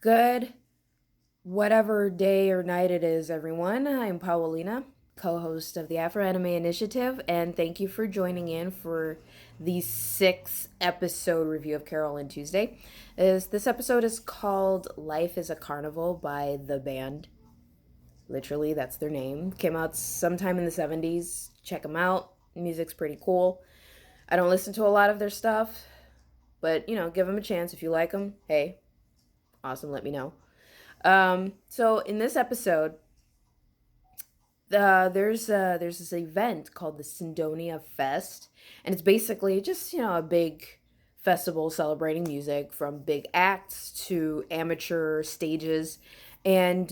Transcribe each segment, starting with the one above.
Good, whatever day or night it is, everyone. I'm Paolina, co host of the Afro Anime Initiative, and thank you for joining in for the 6 episode review of Carol and Tuesday. This episode is called Life is a Carnival by the band. Literally, that's their name. Came out sometime in the 70s. Check them out. Music's pretty cool. I don't listen to a lot of their stuff, but give them a chance if you like them. Hey, awesome, let me know. So in this episode, there's this event called the Sindonia Fest, and it's basically just a big festival celebrating music from big acts to amateur stages, and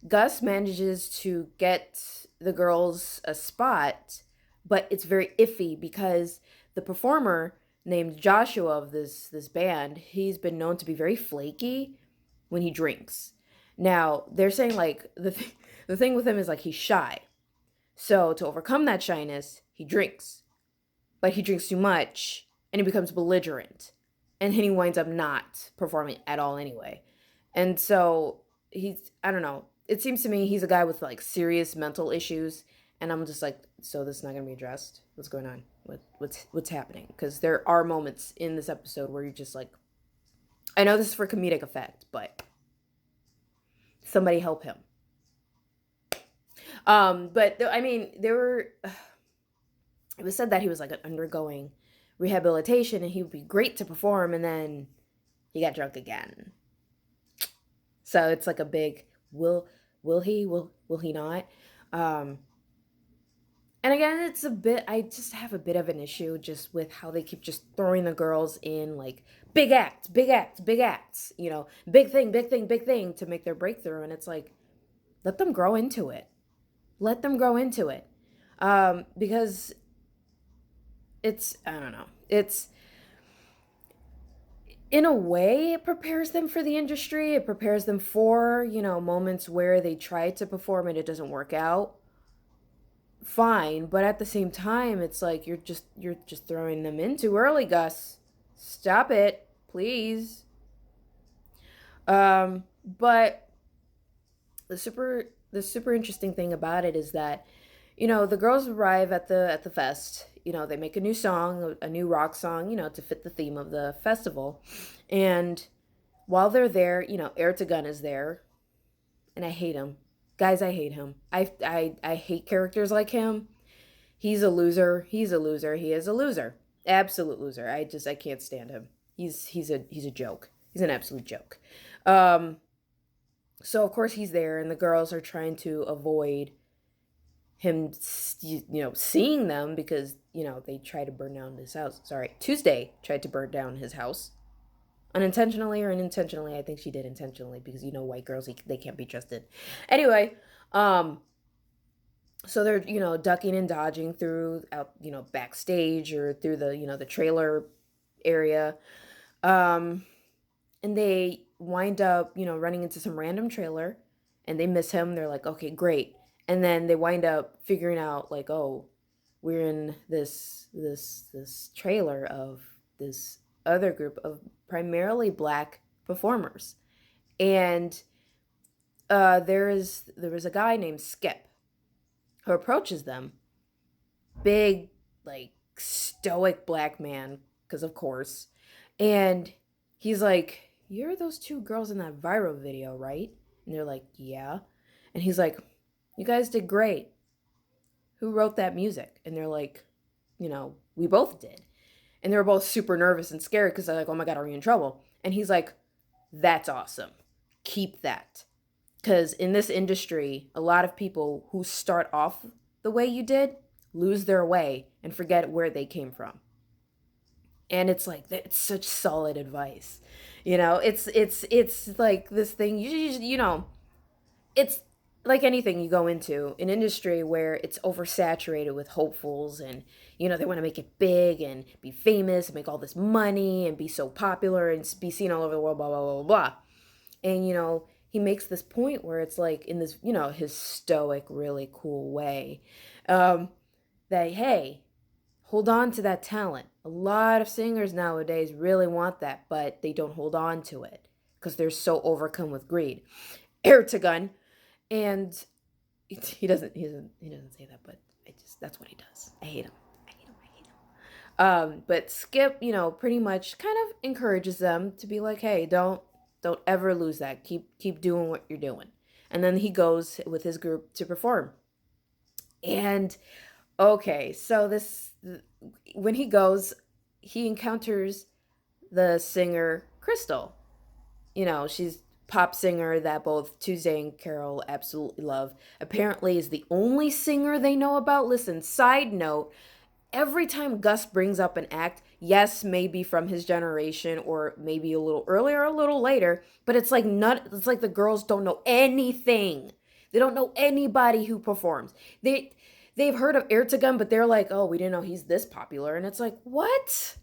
Gus manages to get the girls a spot, but it's very iffy because the performer named Joshua of this band, he's been known to be very flaky when he drinks. Now, they're saying like the thing with him is like he's shy. So, to overcome that shyness, he drinks. But he drinks too much and he becomes belligerent. And then he winds up not performing at all anyway. And so, I don't know. It seems to me he's a guy with like serious mental issues. And I'm just like, so this is not going to be addressed? What's going on? What's happening? Because there are moments in this episode where you're just like, I know this is for comedic effect, but somebody help him. But I mean, there were. It was said that he was like undergoing rehabilitation, and he would be great to perform, and then he got drunk again. So it's like a big will he will he not? Um, and again, it's a bit. I just have a bit of an issue just with how they keep just throwing the girls in like big acts, big acts, big acts. Big thing, big thing, big thing to make their breakthrough, and it's like let them grow into it. Let them grow into it. Because it's, I don't know, it's, in a way, it prepares them for the industry. It prepares them for, moments where they try to perform and it doesn't work out. Fine. But at the same time, it's like you're just throwing them in too early, Gus. Stop it, please. But the super interesting thing about it is that the girls arrive at the fest. They make a new song, a new rock song, to fit the theme of the festival. And while they're there, Ertegun is there, and I hate him. Guys, I hate him. I hate characters like him. He's a loser. He's a loser. He is a loser. Absolute loser. I can't stand him. He's a joke. He's an absolute joke. Um so of course he's there, and the girls are trying to avoid him, seeing them because they tried to burn down his house. Sorry, Tuesday tried to burn down his house unintentionally or unintentionally. I think she did intentionally because white girls, they can't be trusted. Anyway, so they're ducking and dodging through out backstage or through the trailer area, um, and they wind up running into some random trailer, and they miss him. They're like, okay, great. And then they wind up figuring out like, oh, we're in this trailer of this other group of primarily black performers. And there was a guy named Skip who approaches them. Big, like, stoic black man, because of course. And he's like, you're those two girls in that viral video, right? And they're like, yeah. And he's like, you guys did great. Who wrote that music? And they're like, we both did. And they were both super nervous and scared because they're like, oh my God, are we in trouble? And he's like, that's awesome. Keep that. Because in this industry, a lot of people who start off the way you did lose their way and forget where they came from. And it's like, it's such solid advice. It's like this thing, it's like anything you go into an industry where it's oversaturated with hopefuls, and they want to make it big and be famous and make all this money and be so popular and be seen all over the world, blah blah blah blah blah. And he makes this point where it's like in this his stoic, really cool way, that hey, hold on to that talent. A lot of singers nowadays really want that, but they don't hold on to it because they're so overcome with greed. Ertegun, and he doesn't say that, but I just that's what he does. I hate him. I hate him. I hate him. But Skip, pretty much kind of encourages them to be like, hey, don't ever lose that. Keep doing what you're doing. And then he goes with his group to perform. And okay, so this when he goes, he encounters the singer Crystal. She's pop singer that both Tuesday and Carol absolutely love. Apparently is the only singer they know about. Listen, side note, every time Gus brings up an act, yes, maybe from his generation or maybe a little earlier or a little later, but it's like the girls don't know anything. They don't know anybody who performs. They've heard of Ertegun, but they're like, "Oh, we didn't know he's this popular." And it's like, "What?"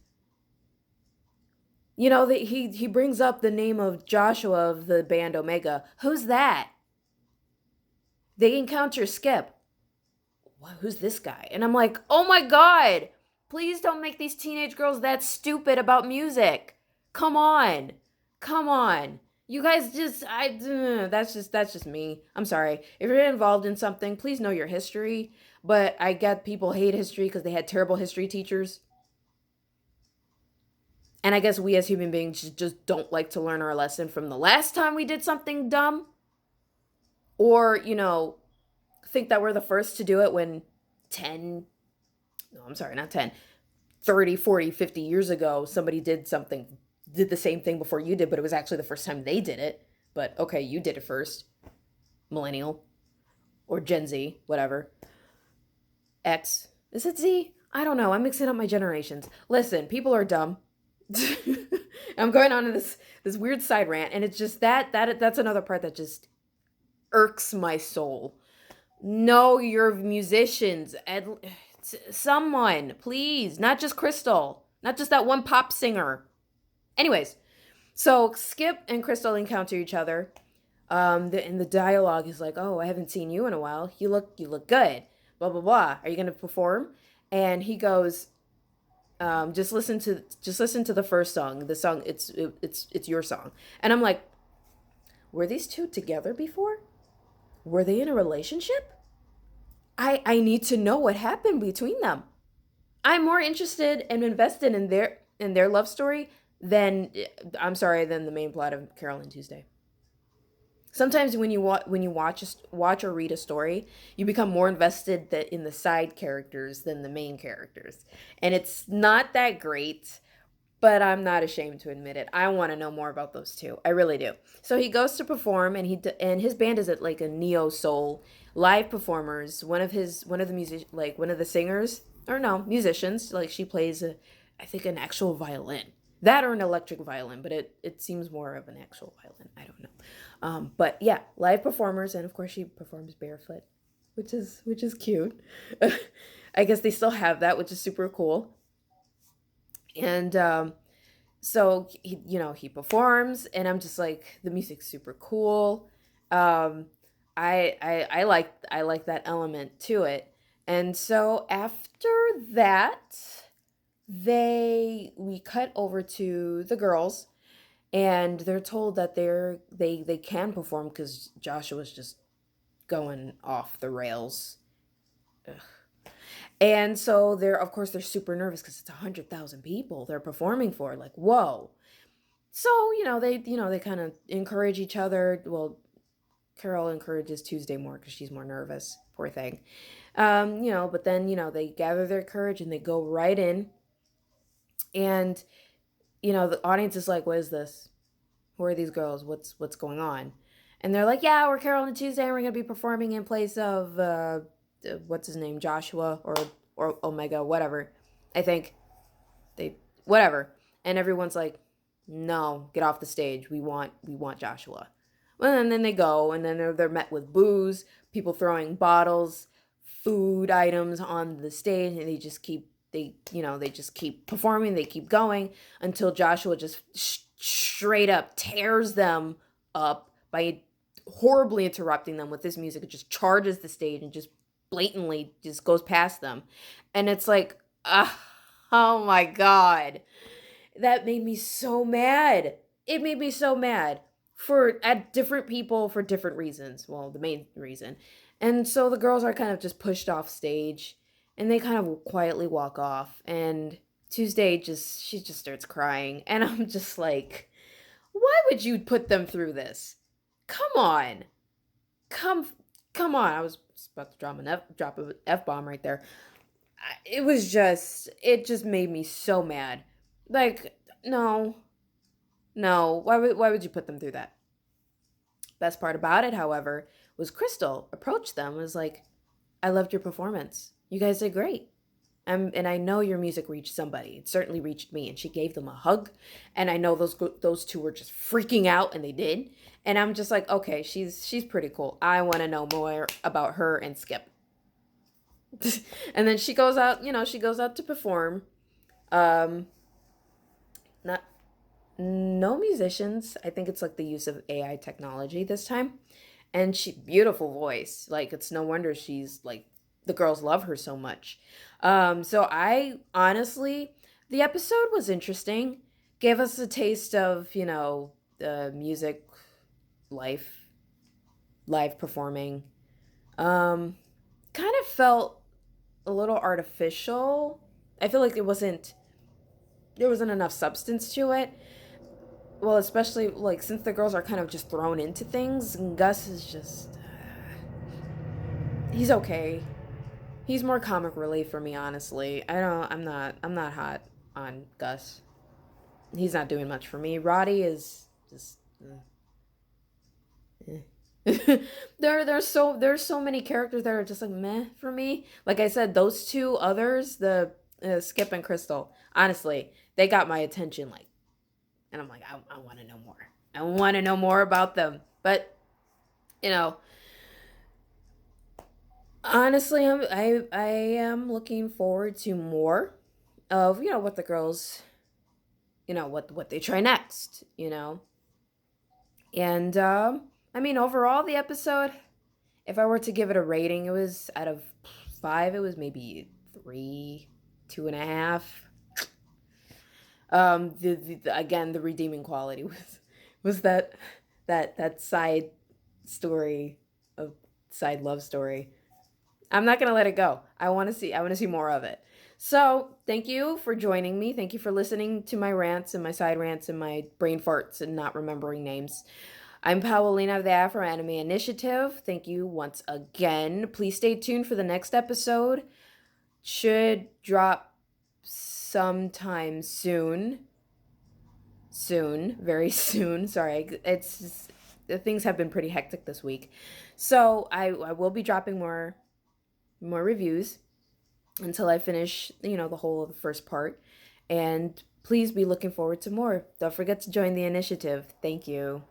He brings up the name of Joshua of the band Omega. Who's that? They encounter Skip. Who's this guy? And I'm like, oh my God, please don't make these teenage girls that stupid about music. Come on. Come on. You guys that's just me. I'm sorry. If you're involved in something, please know your history. But I get people hate history because they had terrible history teachers. And I guess we as human beings just don't like to learn our lesson from the last time we did something dumb. Or, think that we're the first to do it when 10, no, I'm sorry, not 10, 30, 40, 50 years ago, somebody did the same thing before you did, but it was actually the first time they did it. But okay, you did it first. Millennial or Gen Z, whatever. X. Is it Z? I don't know. I'm mixing up my generations. Listen, people are dumb. I'm going on to this weird side rant, and it's just that's another part that just irks my soul. Know your musicians. Someone, please. Not just Crystal. Not just that one pop singer. Anyways, so Skip and Crystal encounter each other. And the dialogue is like, "Oh, I haven't seen you in a while. You look good. Blah blah blah. Are you gonna perform?" And he goes, "Just listen to the first song. The song it's your song." And I'm like, "Were these two together before? Were they in a relationship? I need to know what happened between them. I'm more interested and invested in their love story than than the main plot of Carol and Tuesday. Sometimes when you watch or read a story, you become more invested in the side characters than the main characters, and it's not that great. But I'm not ashamed to admit it. I want to know more about those two. I really do. So he goes to perform, and his band is at like a neo soul live performers. One of the singers, or no, musicians, like she plays I think an actual violin. That or an electric violin, but it seems more of an actual violin. I don't know. But yeah, live performers, and of course she performs barefoot, which is cute. I guess they still have that, which is super cool. And so he performs, and I'm just like, the music's super cool. Um, I like that element to it. And so after that, we cut over to the girls, and they're told that they can perform because Joshua's just going off the rails. Ugh. And so they're super nervous because it's 100,000 people they're performing for. Like, whoa. So they kind of encourage each other. Well, Carol encourages Tuesday more because she's more nervous. Poor thing. But then they gather their courage and they go right in. And the audience is like, "What is this? Who are these girls? What's going on?" And they're like, "Yeah, we're Carol and Tuesday, and we're gonna be performing in place of what's his name, Joshua or Omega, whatever. I think they whatever." And everyone's like, "No, get off the stage. We want Joshua." Well, and then they go, and then they're met with booze, people throwing bottles, food items on the stage, and they just keep performing. They keep going until Joshua just straight up tears them up by horribly interrupting them with this music. It just charges the stage and just blatantly just goes past them. And it's like, oh my God. That made me so mad. It made me so mad. for at different people for different reasons. Well, the main reason. And so the girls are kind of just pushed off stage and they kind of quietly walk off and Tuesday just she just starts crying and I'm just like, "Why would you put them through this? Come on. Come come on." I was about to drop an F-bomb right there. It just made me so mad. Like, no. No. Why would you put them through that? Best part about it, however, was Crystal approached them and was like, I loved your performance. You guys did great. And I know your music reached somebody. It certainly reached me. And she gave them a hug. And I know those two were just freaking out, and they did. And I'm just like, okay, she's pretty cool. I want to know more about her and Skip. And then she goes out. She goes out to perform. Um, not no musicians. I think it's like the use of AI technology this time. And she beautiful voice. Like it's no wonder she's like the girls love her so much. So I honestly the episode was interesting. Gave us a taste of, the music life, live performing. Um Kind of felt a little artificial. I feel like there wasn't enough substance to it. Well, especially like since the girls are kind of just thrown into things, and Gus is just he's okay. He's more comic relief for me, honestly. I'm not hot on Gus. He's not doing much for me. Roddy is just eh. There's so many characters that are just like meh for me. Like I said, those two others, the Skip and Crystal, honestly, they got my attention. Like, and I'm like, I want to know more. I want to know more about them. But you know, honestly, I am looking forward to more of what the girls what they try next. And I mean overall the episode, if I were to give it a rating, it was out of 5, it was maybe 3, 2.5. Again, the redeeming quality was that side story of side love story. I'm not gonna let it go. I want to see more of it. So thank you for joining me. Thank you for listening to my rants and my side rants and my brain farts and not remembering names. I'm Paolina of the Afro Anime Initiative. Thank you once again. Please stay tuned for the next episode. Should drop sometime soon. Soon, very soon. Sorry, it's just, the things have been pretty hectic this week. So I will be dropping more reviews until I finish, the whole of the first part. And please be looking forward to more. Don't forget to join the initiative. Thank you.